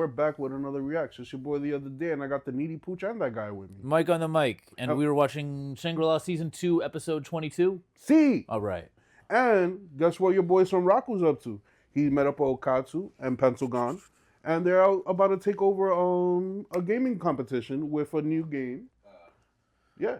we're back with another reaction. It's your boy the other day, and I got the Needy Pooch and that guy with me. Mike on the mic, and we were watching Shangri-La Season 2, Episode 22. See! All right. And guess what your boy Sunraku's up to? He met up with Okatsu and Pencilgon, and they're out about to take over a gaming competition with a new game. Yeah.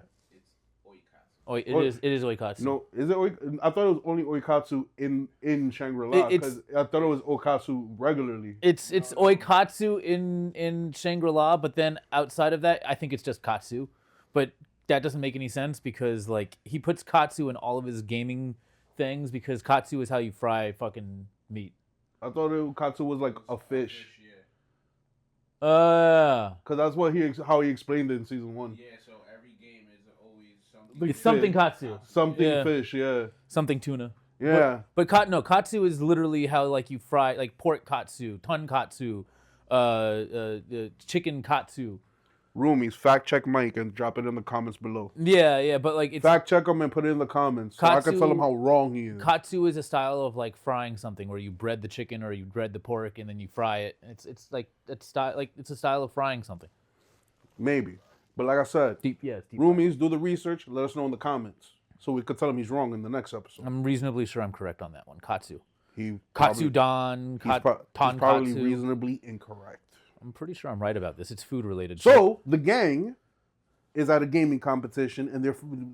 Oh, it is Oikatsu. No, is it? I thought it was only Oikatsu in Shangri-La because I thought it was Okatsu regularly. It's Oikatsu in Shangri-La, but then outside of that, I think it's just Katsu. But that doesn't make any sense because like he puts Katsu in all of his gaming things because Katsu is how you fry fucking meat. I thought Katsu was like a fish. Because that's what how he explained it in season 1. Yeah, so every game is always something. it's something Katsu. Something fish, yeah. Something tuna. Yeah. But Katsu is literally how like you fry like pork Katsu, tonkatsu, chicken Katsu. Roomies, fact check Mike and drop it in the comments below. Yeah, but like it's fact check him and put it in the comments so I can tell him how wrong he is. Katsu is a style of like frying something where you bread the chicken or you bread the pork and then you fry it. It's a style of frying something. Katsu, but like I said, deep roomies, do the research. Let us know in the comments so we could tell him he's wrong in the next episode. I'm reasonably sure I'm correct on that one. Katsu. Katsu Don. He's probably reasonably incorrect. I'm pretty sure I'm right about this. It's food related. So the gang is at a gaming competition, and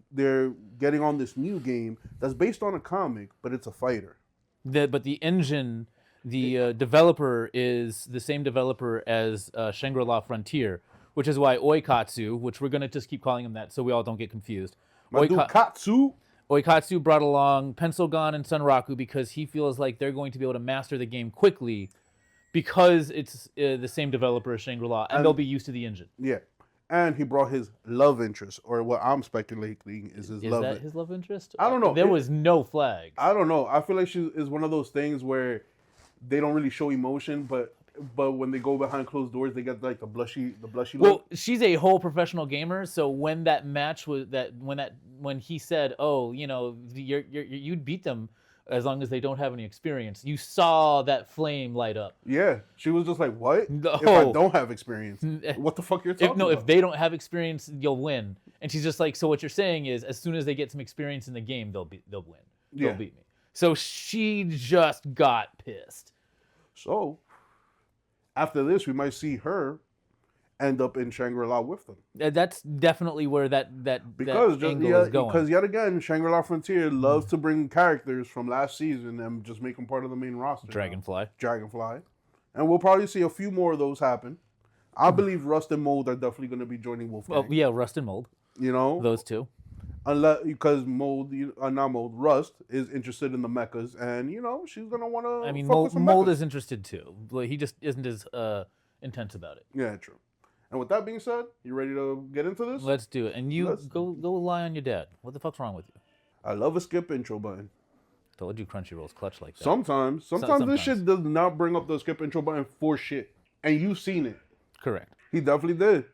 they're getting on this new game that's based on a comic, but it's a fighter. But the engine, the developer is the same developer as Shangri-La Frontier, which is why Oikatsu, which we're gonna just keep calling him that, so we all don't get confused. Katsu. Oikatsu brought along Pencilgon and Sunraku because he feels like they're going to be able to master the game quickly. Because it's the same developer as Shangri-La, and they'll be used to the engine. Yeah. And he brought his love interest, or what I'm speculating is his love interest. Is that his love interest? I don't know. There was no flags. I don't know. I feel like she is one of those things where they don't really show emotion, but when they go behind closed doors, they get like the blushy Well, look. she's a whole professional gamer, so when that match was when he said, "Oh, you know, you'd beat them as long as they don't have any experience," you saw that flame light up. Yeah, she was just like, "What? No. If I don't have experience, what the fuck you're talking about?" If they don't have experience, you'll win. And she's just like, so what you're saying is, as soon as they get some experience in the game, they'll win. They'll beat me. So she just got pissed. So after this, we might see her end up in Shangri-La with them. That's definitely where that angle is going. Because yet again, Shangri-La Frontier loves to bring characters from last season and just make them part of the main roster. Dragonfly. And we'll probably see a few more of those happen. I believe Rust and Mold are definitely going to be joining Wolfgang. Oh, yeah, Rust and Mold. You know? Those two. Because Rust is interested in the mechas, and, you know, she's going to want to. I mean, Mold is interested too. He just isn't as intense about it. Yeah, true. And with that being said, you ready to get into this? Let's do it. And you go lie on your dad. What the fuck's wrong with you? I love a skip intro button. Told you Crunchyroll's clutch like that. Sometimes this shit does not bring up the skip intro button for shit. And you've seen it. Correct. He definitely did.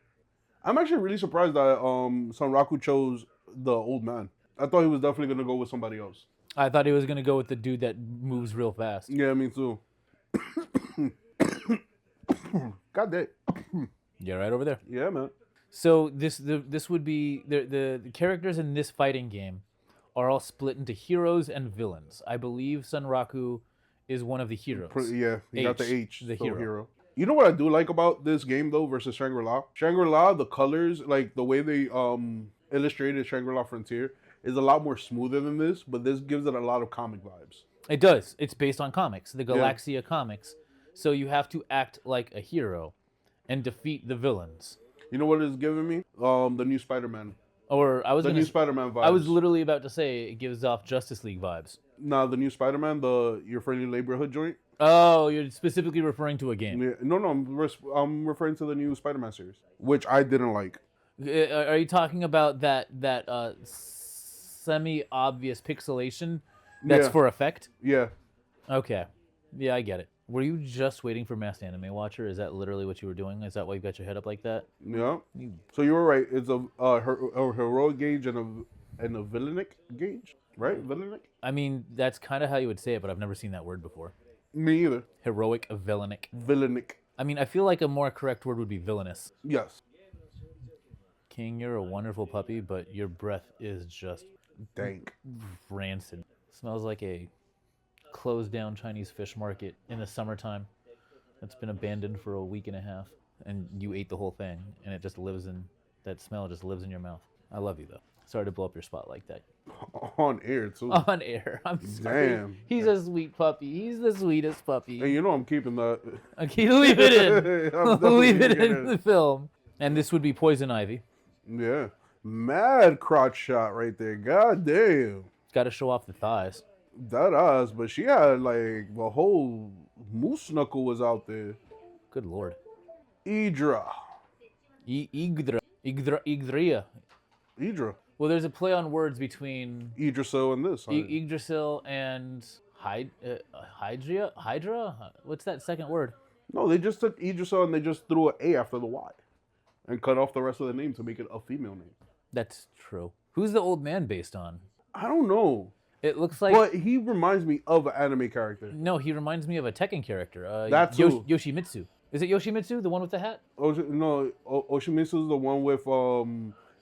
I'm actually really surprised that Sunraku chose the old man. I thought he was definitely going to go with somebody else. I thought he was going to go with the dude that moves real fast. Yeah, me too. God damn. Yeah, right over there. Yeah, man. So this would be the characters in this fighting game are all split into heroes and villains. I believe Sunraku is one of the heroes. Yeah, he got the H, the hero. You know what I do like about this game though versus Shangri-La? Shangri-La, the colors, like the way they illustrated Shangri-La Frontier is a lot more smoother than this, but this gives it a lot of comic vibes. It does. It's based on comics, the Galaxia comics. So you have to act like a hero and defeat the villains. You know what it's giving me? The new Spider-Man. New Spider-Man vibes. I was literally about to say it gives off Justice League vibes. Nah, the new Spider-Man, your friendly neighborhood joint. Oh, you're specifically referring to a game. Yeah, no, I'm referring to the new Spider-Man series, which I didn't like. Are you talking about that semi-obvious pixelation that's for effect? Yeah. Okay. Yeah, I get it. Were you just waiting for Masked Anime Watcher? Is that literally what you were doing? Is that why you got your head up like that? Yeah. So you were right. It's a heroic gauge and a villainic gauge, right? Villainic? I mean, that's kind of how you would say it, but I've never seen that word before. Me either. Heroic, villainic. Villainic. I mean, I feel like a more correct word would be villainous. Yes. King, you're a wonderful puppy, but your breath is just Dank. rancid. Smells like a closed down Chinese fish market in the summertime that's been abandoned for a week and a half, and you ate the whole thing, and it just lives in, that smell just lives in your mouth. I love you, though. Sorry to blow up your spot like that. On air, too. On air. I'm sorry. Damn. He's a sweet puppy. He's the sweetest puppy. And you know I'm keeping that. Okay, leave it in. I'm definitely Leave it keeping in the film. And this would be Poison Ivy. Yeah. Mad crotch shot right there. God damn. Got to show off the thighs. That ass, but she had like the whole moose knuckle was out there. Good lord. Idra. Igdria. Idra. Well, there's a play on words between Idrisil and this. Yggdrasil and Hydra? Hydra? What's that second word? No, they just took Idrisil and they just threw an A after the Y. And cut off the rest of the name to make it a female name. That's true. Who's the old man based on? I don't know. It looks like... But he reminds me of an anime character. No, he reminds me of a Tekken character. That's who? Yoshimitsu. Is it Yoshimitsu, the one with the hat? Oshimitsu is the one with...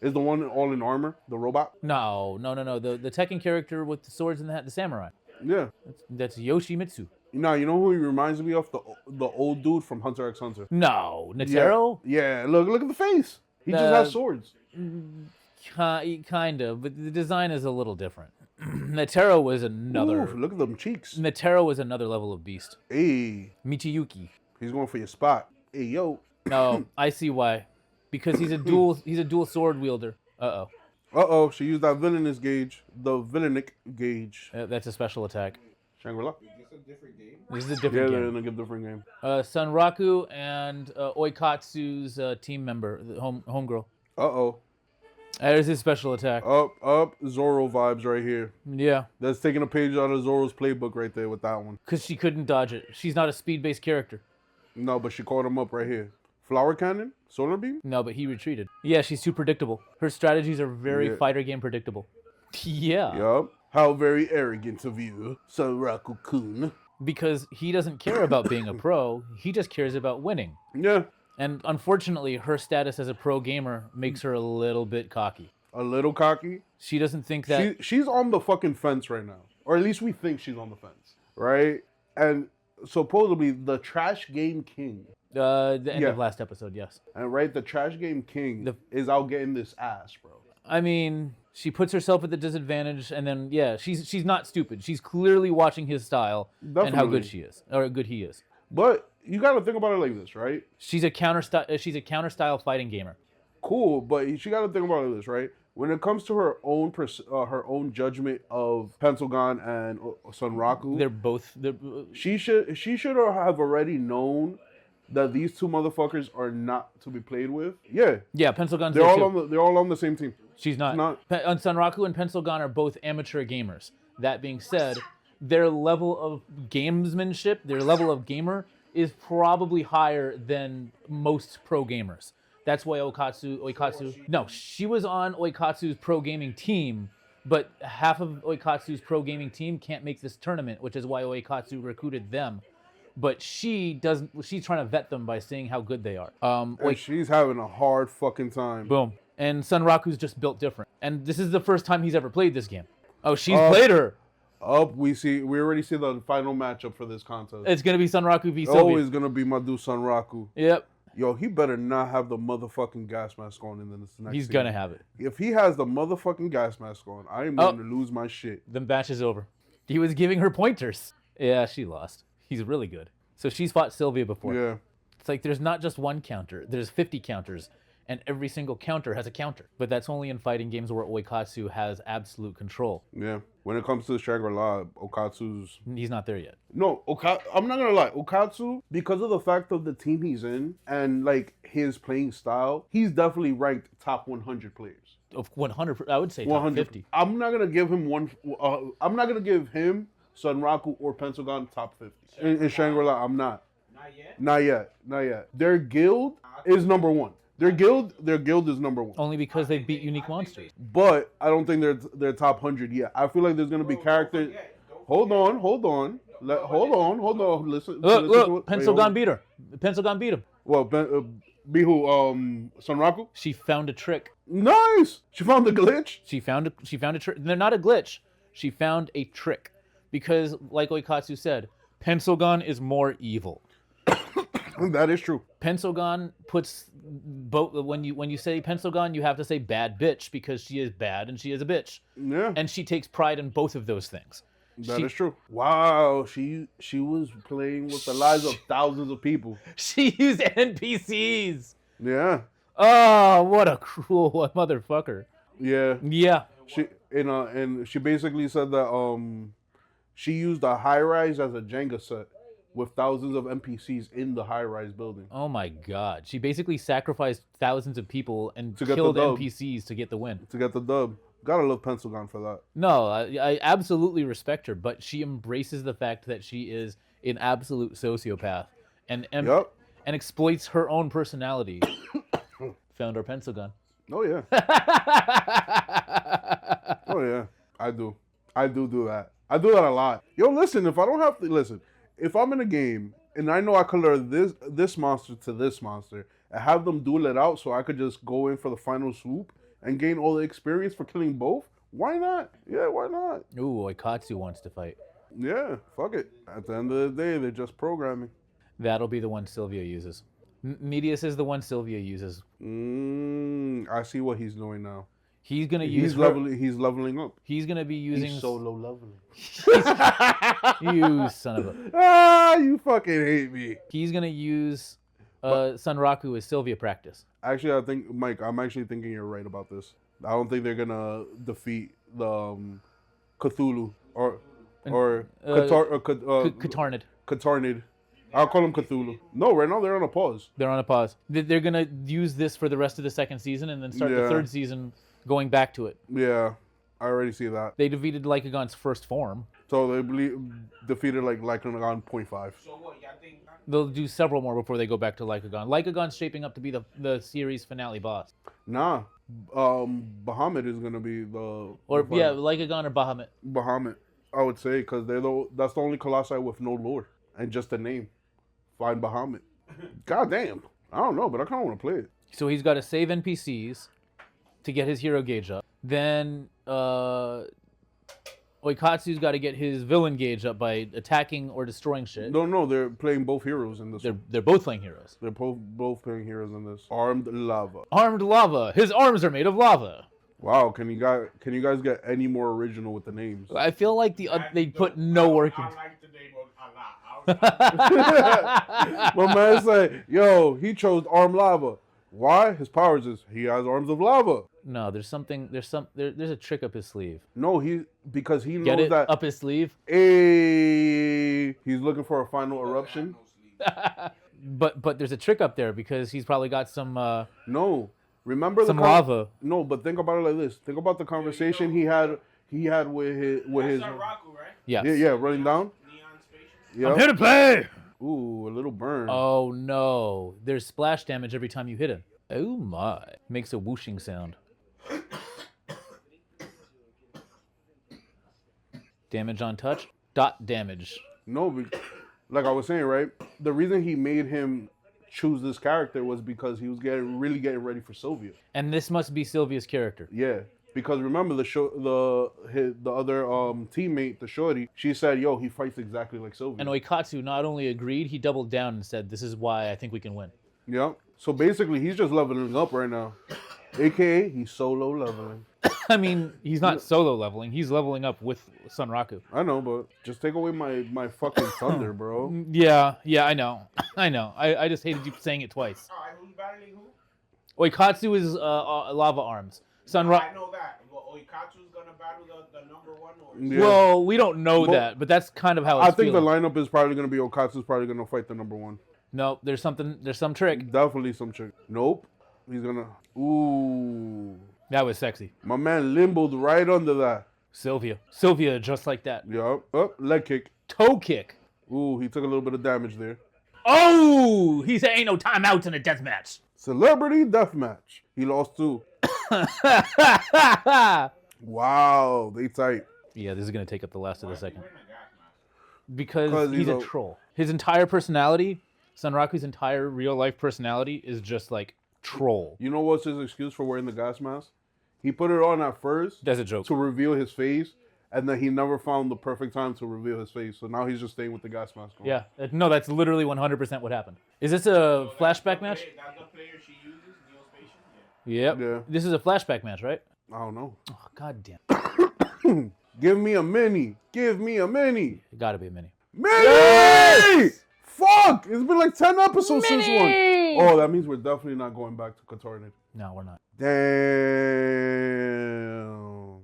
Is the one all in armor? The robot? No. The Tekken character with the swords and the hat, the samurai. Yeah. That's Yoshimitsu. Now, you know who he reminds me of? The old dude from Hunter x Hunter. No, Netero? Yeah, look at the face. He just has swords. Kind of, but the design is a little different. Netero was another... Ooh, look at them cheeks. Netero was another level of beast. Hey. Michiyuki. He's going for your spot. Hey, yo. No, I see why. Because he's a dual sword wielder. Uh-oh. Uh-oh, she used that villainous gauge. The villainic gauge. That's a special attack. Shangri-La? Is this a different game? This is a Yeah, different they're game. in a different game. Sunraku and Oikatsu's team member, the homegirl. Uh-oh. There's his special attack. Up, Zoro vibes right here. Yeah, That's taking a page out of Zoro's playbook right there with that one. because she couldn't dodge it. She's not a speed-based character. No, but she caught him up right here. Flower cannon? Solar beam? No, but he retreated. Yeah, she's too predictable. Her strategies are very Yeah. fighter game predictable. Yeah. Yup. How very arrogant of you, Sunraku-kun. Because he doesn't care about being a pro. He just cares about winning. Yeah, And unfortunately, her status as a pro gamer makes her a little bit cocky. a little cocky. She doesn't think that... She's on the fucking fence right now. Or at least we think she's on the fence. Right? And supposedly the trash game king. the end Yeah. of last episode, yes. And right, the trash game king is out getting this ass, bro. I mean, she puts herself at the disadvantage, and then, yeah, she's not stupid. She's clearly watching his style and how Definitely. good she is, or good he is. But you gotta think about it like this, right? She's a counter style fighting gamer. Cool, but she gotta think about it like this, right? When it comes to her own judgment of Pentagon and Sunraku, They're both... she should have already known that these two motherfuckers are not to be played with. Yeah, Yeah, Pencilgun's they're there all too. they're all on the same team. She's not. not. Sunraku and Pencilgun are both amateur gamers. That being said, their level of gamesmanship, their level of gamer, is probably higher than most pro gamers. That's why Oikatsu... No, she was on Oikatsu's pro gaming team, but half of Oikatsu's pro gaming team can't make this tournament, which is why Oikatsu recruited them. But she's trying to vet them by seeing how good they are. And she's having a hard fucking time. Boom. And Sunraku's just built different. And this is the first time he's ever played this game. Oh, she's played her. We already see the final matchup for this contest. It's going to be Sunraku v. Sylvie. Always gonna be my dude Sunraku. Yep. Yo, he better not have the motherfucking gas mask on in this next He's scene. going to have it. If he has the motherfucking gas mask on, I am going to lose my shit. The match is over. He was giving her pointers. Yeah, she lost. He's really good. So she's fought Sylvia before. Yeah. It's like there's not just one counter. There's 50 counters. And every single counter has a counter. But that's only in fighting games where Oikatsu has absolute control. Yeah. When it comes to Shangri-La, Okatsu's... He's not there yet. No, I'm not going to lie. Okatsu, because of the fact of the team he's in and, like, his playing style, he's definitely ranked top 100 players. Of 100, I would say top 100. 50. I'm not going to give him I'm not going to give him, Sunraku, or Pentagon top 50. In Shangri-La, I'm not. Not yet? Not yet. Their guild is number one. Their guild is number one. Only because they beat Unique Monsters. But I don't think they're top 100 yet. I feel like there's gonna be characters. Hold on. Don't Hold on. Listen. Look, listen look. to it. Pencil Wait, gun hold on. beat her. Pencil gun beat him. Well, Bihu, Sunraku. She found a trick. Nice. She found the glitch. She found a trick. They're not a glitch. She found a trick because, like Oikatsu said, pencil gun is more evil. That is true. Pencil gun puts both. When you say pencil gun, you have to say bad bitch because she is bad and she is a bitch. Yeah. And she takes pride in both of those things. That is true. Wow, she was playing with the lives of thousands of people. She used NPCs. Yeah. Oh, what a cruel motherfucker. Yeah. Yeah. And she basically said that she used a high rise as a Jenga set with thousands of NPCs in the high rise building. Oh my God. She basically sacrificed thousands of people and To get killed the dub. NPCs to get the win. To get the dub. Gotta love Pencil Gun for that. No, I absolutely respect her, but she embraces the fact that she is an absolute sociopath and Yep. and exploits her own personality. Found our pencil gun. Oh yeah. Oh yeah. I do that. I do that a lot. Yo, listen, if I'm in a game and I know I could lure this monster to this monster and have them duel it out so I could just go in for the final swoop and gain all the experience for killing both, why not? Yeah, why not? Ooh, Oikatsu wants to fight. Yeah, fuck it. At the end of the day, they're just programming. That'll be the one Sylvia uses. Medius is the one Sylvia uses. I see what he's doing now. He's gonna use He's leveling up. He's gonna be using He's solo leveling. You son of a. Ah, you fucking hate me. He's gonna use Sunraku as Sylvia practice. Actually, I think, Mike, I'm actually thinking you're right about this. I don't think they're gonna defeat the Cthulhu or Katarnid. Katarnid. I'll call him Cthulhu. No, right now they're on a pause. They're on a pause. They're gonna use this for the rest of the second season and then start the Yeah. third season going back to it. Yeah, I already see that. They defeated Lycagon's first form. So they defeated like Lycagon 0.5. So what, y'all think? They'll do several more before they go back to Lycagon. Lycagon's shaping up to be the series finale boss. Nah, Bahamut is gonna be the Lycagon or Bahamut. Bahamut, I would say, because that's the only Colossi with no lore and just a name. Find Bahamut. God damn. I don't know, but I kind of want to play it. So he's got to save NPCs to get his hero gauge up. Then Oikatsu's got to get his villain gauge up by attacking or destroying shit. No, they're playing both heroes in this. They're both playing heroes. They're both playing heroes in this. Armed lava. Armed lava. His arms are made of lava. Wow, can you guys get any more original with the names? I feel like they put no work into. I like the name of Allah. My man said, yo, he chose armed lava. Why? His powers is he has arms of lava. No, there's a trick up his sleeve. No, because he Get knows it that up his sleeve. he's looking for a final eruption. But there's a trick up there because he's probably got some No. Remember some lava. No, but think about it like this. Think about the conversation he had with his Sunraku, right? Yes. Yeah, running down. Neon Spaceship. Yeah. I'm here to play. Ooh, a little burn. Oh no, there's splash damage every time you hit him. Oh my, makes a whooshing sound. Damage on touch. Dot damage. No, like I was saying, right? The reason he made him choose this character was because he was getting ready for Sylvia. And this must be Sylvia's character. Yeah, because remember the other teammate, the shorty, she said, "Yo, he fights exactly like Sylvia." And Oikatsu not only agreed, he doubled down and said, "This is why I think we can win." Yeah. So basically, he's just leveling up right now, aka he's solo leveling. I mean, he's not solo leveling. He's leveling up with Sunraku. I know, but just take away my fucking thunder, bro. Yeah, I know. I just hated you saying it twice. All right, who's battling who? Oikatsu is lava arms. I know that. Well, Oikatsu's gonna battle the number one, or Yeah. Well, we don't know that, but that's kind of how it's I think feeling. the lineup is probably gonna be Okatsu's probably gonna fight the number one. No, there's some trick. Definitely some chick. Nope. He's gonna. Ooh. That was sexy. My man limboed right under that. Sylvia, just like that. Yup. Oh, leg kick. Toe kick. Ooh, he took a little bit of damage there. Oh, he said ain't no timeouts in a death match. Celebrity deathmatch. He lost too. Wow, they tight. Yeah, this is gonna take up the last of the second. Because 'Cause he's he's a a- troll. His entire personality, Sunraku's entire real life personality is just like troll. You know what's his excuse for wearing the gas mask? He put it on at first That's a joke. to reveal his face, and then he never found the perfect time to reveal his face. So now he's just staying with the gas mask on. Yeah. No, that's literally 100% what happened. Is this a flashback match? That's the player she uses, Neospatial? Yep. Yeah. This is a flashback match, right? I don't know. Oh, god damn. Give me a mini. Give me a mini. It gotta be a mini. Mini! Fuck! It's been like 10 episodes since one. Mini! Oh, that means we're definitely not going back to Katarnid. No, we're not. Damn.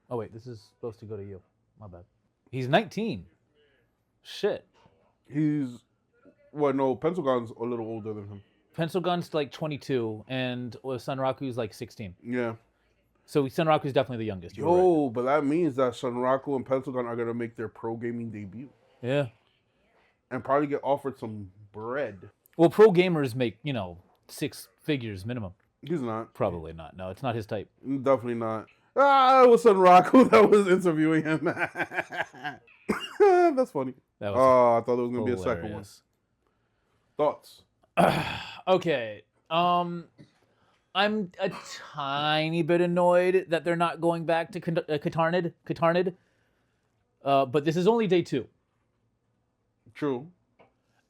Oh, wait, this is supposed to go to you. My bad. He's 19. Shit. He's... Well, no, Pentagon's a little older than him. Pencil Gun's like 22, and Sunraku's like 16. Yeah. So Sunraku's definitely the youngest. You were right. Yo, but that means that Sunraku and Pentagon are going to make their pro gaming debut. Yeah. And probably get offered some bread. Well, pro gamers make, 6 figures minimum. He's not. Probably not. No, it's not his type. Definitely not. Ah, it was Sunraku that was interviewing him. That's funny. That was Oh, I thought there was going to be a second one. hilarious. Thoughts? Okay. I'm a tiny bit annoyed that they're not going back to Katarnid. But this is only day 2. True.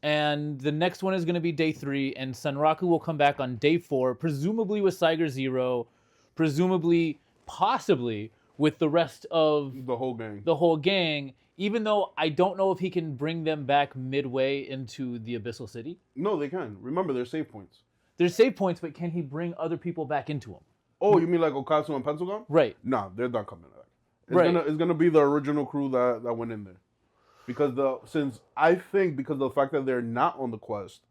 And the next one is going to be day 3, and Sunraku will come back on day 4, presumably with Saiger Zero, presumably, possibly, with the rest of The whole gang. the whole gang, even though I don't know if he can bring them back midway into the Abyssal City. No, they can. Remember, they're save points. There's save points, but can he bring other people back into them? Oh, you mean like Okatsu and Pentagon? Right. Nah, they're not coming back. It's Right. it's gonna be the original crew that went in there. Because because of the fact that they're not on the quest,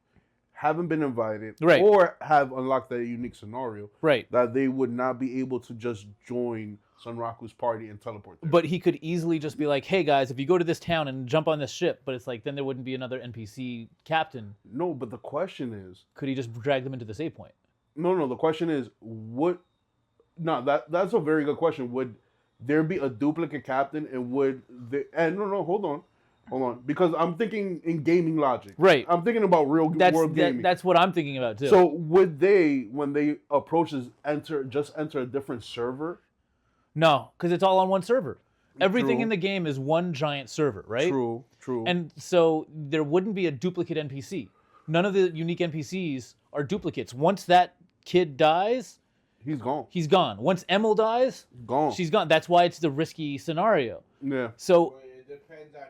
haven't been invited, Right. or have unlocked that unique scenario, Right. that they would not be able to just join Sunraku's party and teleport there. But he could easily just be like, hey guys, if you go to this town and jump on this ship, but it's like, then there wouldn't be another NPC captain. No, but the question is, Could he just drag them into the save point? no, the question is, that's a very good question. Would there be a duplicate captain, and hold on, because I'm thinking in gaming logic. Right. I'm thinking about real world gaming. That's what I'm thinking about too. So would they, when they approaches, enter a different server? No, because it's all on one server. Everything True. in the game is one giant server, right? True. And so there wouldn't be a duplicate NPC. None of the unique NPCs are duplicates. Once that kid dies, he's gone. he's gone. Once Emil dies, Gone. she's gone. That's why it's the risky scenario. Yeah. So But it depends on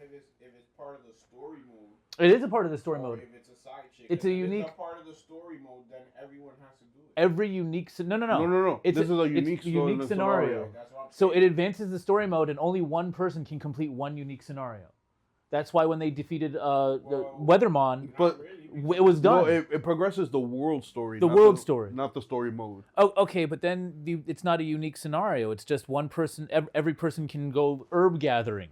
if it's part of the story mode. it is a part of the story Or mode. if it's a side chick. It's If a unique- It's a part of the story mode, then everyone has to do it. Every unique no. No. It's This is a unique story unique scenario. That's what I'm So saying. it advances the story mode, and only one person can complete one unique scenario. That's why when they defeated the Weathermon, Not But- really, it was done. No, it progresses the world story. The not world story. not the story mode. Oh, okay, but then it's not a unique scenario. It's just one person. Every person can go herb gathering.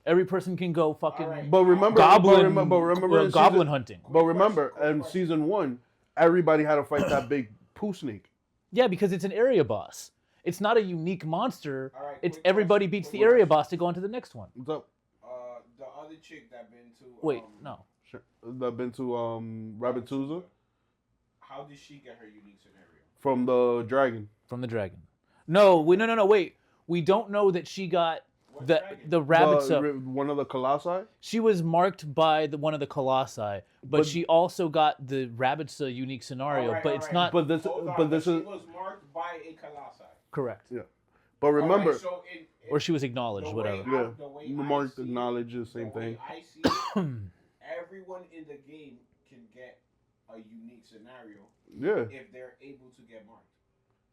Every person can go fucking Alright. But remember, goblin, but remember, in goblin season, hunting. But remember, Quick in question. season 1, everybody had to fight that big poo snake. Yeah, because it's an area boss. It's not a unique monster. Alright, It's quick everybody question, beats quick the area question. boss to go on to the next one. What's up? The other chick that been to Wait, no. Sure. That been to Rabituza How did she get her unique scenario? from the dragon. From the dragon. No, wait. We don't know that she got What the dragon? the rabbits. One of the colossi. She was marked by one of the colossi, but But- she also got the rabbits unique scenario. Alright, but it's alright. not But this, Hold on, but this she is. was marked by a colossi. correct. But remember, Alright, so Or she was acknowledged, the whatever. way yeah, the way the I marked see it- acknowledge is the same the way thing. I see it, everyone in the game can get a unique scenario Yeah, if they're able to get marked.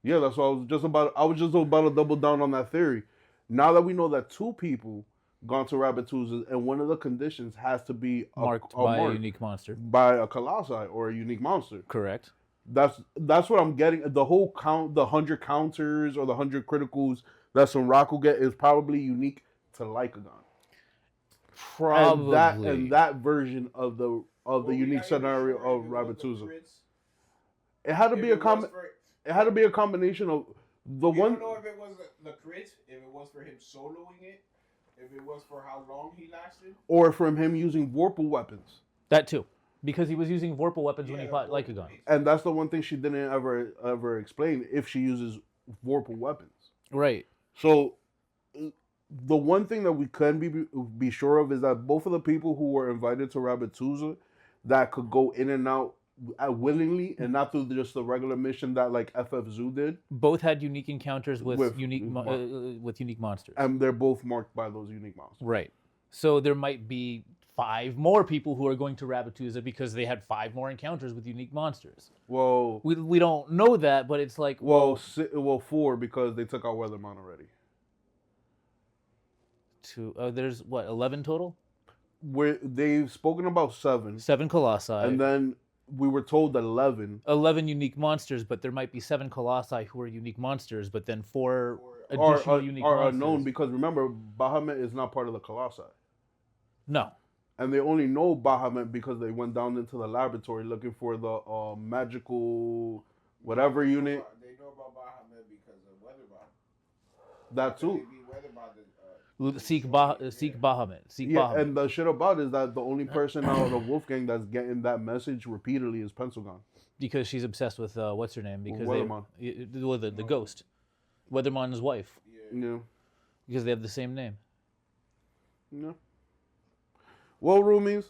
yeah. That's what I was just about. I was just about to double down on that theory. Now that we know that 2 people gone to Rabituza, and one of the conditions has to be Marked a by a mark unique monster. by a colossi or a unique monster. Correct. That's what I'm getting. The whole count, the 100 counters or the 100 criticals that Sunraku get is probably unique to Lycagon. Probably. And that version of the Well, we unique not even scenario sure of if it was the Rabituza. crits, It had to if be a it was It had to be a combination of the you one. don't know if it was the crits, if it was for him soloing it, If it was for how long he lasted. Or from him using Vorpal weapons. That too, because he was using Vorpal weapons when he Yeah, fought Vorpal Lycagon. base. And that's the one thing she didn't ever explain, if she uses Vorpal weapons. Right. So the one thing that we can be sure of is that both of the people who were invited to Rabbituza that could go in and out willingly and not through just the regular mission that like FF Zoo did, Both had unique encounters with, With- unique with with unique monsters. and they're both marked by those unique monsters. Right. So there might be 5 more people who are going to Rabbituza because they had 5 more encounters with unique monsters. Well, We don't know that, but it's like, well, 4 because they took out Weatherman already. there's what, 11 total? Where they've spoken about 7, 7 colossi. and then we were told 11 11 unique monsters, but there might be 7 colossi who are unique monsters, but then 4 are, additional unique monsters. unknown, because remember, Bahamut is not part of the Colossi. No. And they only know Bahamut because they went down into the laboratory looking for the magical whatever unit. They know about Bahamut because of Weatherbot. That too. Maybe Weatherbot is, Seek Bahamut. Seek Yeah, Bahamut. and the shit about it is that the only person out of Wolfgang that's getting that message repeatedly is Pencilgon. Because she's obsessed with what's her name? Because Weatherman. the ghost, Weatherman's wife. Yeah. Because they have the same name. Yeah. Well, roomies,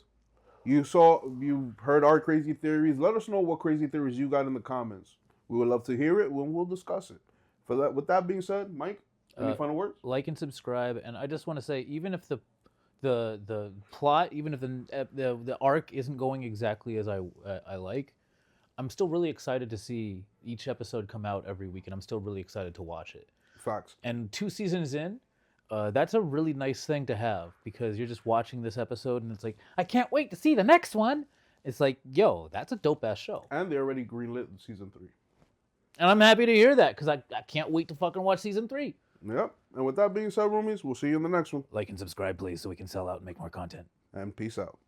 you heard our crazy theories. Let us know what crazy theories you got in the comments. We would love to hear it when we'll discuss it. With that being said, Mike, any final words? Like and subscribe, and I just want to say, even if the plot, even if the arc isn't going exactly as I like, I'm still really excited to see each episode come out every week, and I'm still really excited to watch it. Facts. And 2 seasons in, that's a really nice thing to have, because you're just watching this episode and it's like, I can't wait to see the next one. It's like, yo, that's a dope ass show. And they already greenlit season 3. And I'm happy to hear that, because I can't wait to fucking watch season 3. Yep. And with that being said, roomies, we'll see you in the next one. Like and subscribe, please, so we can sell out and make more content. And peace out.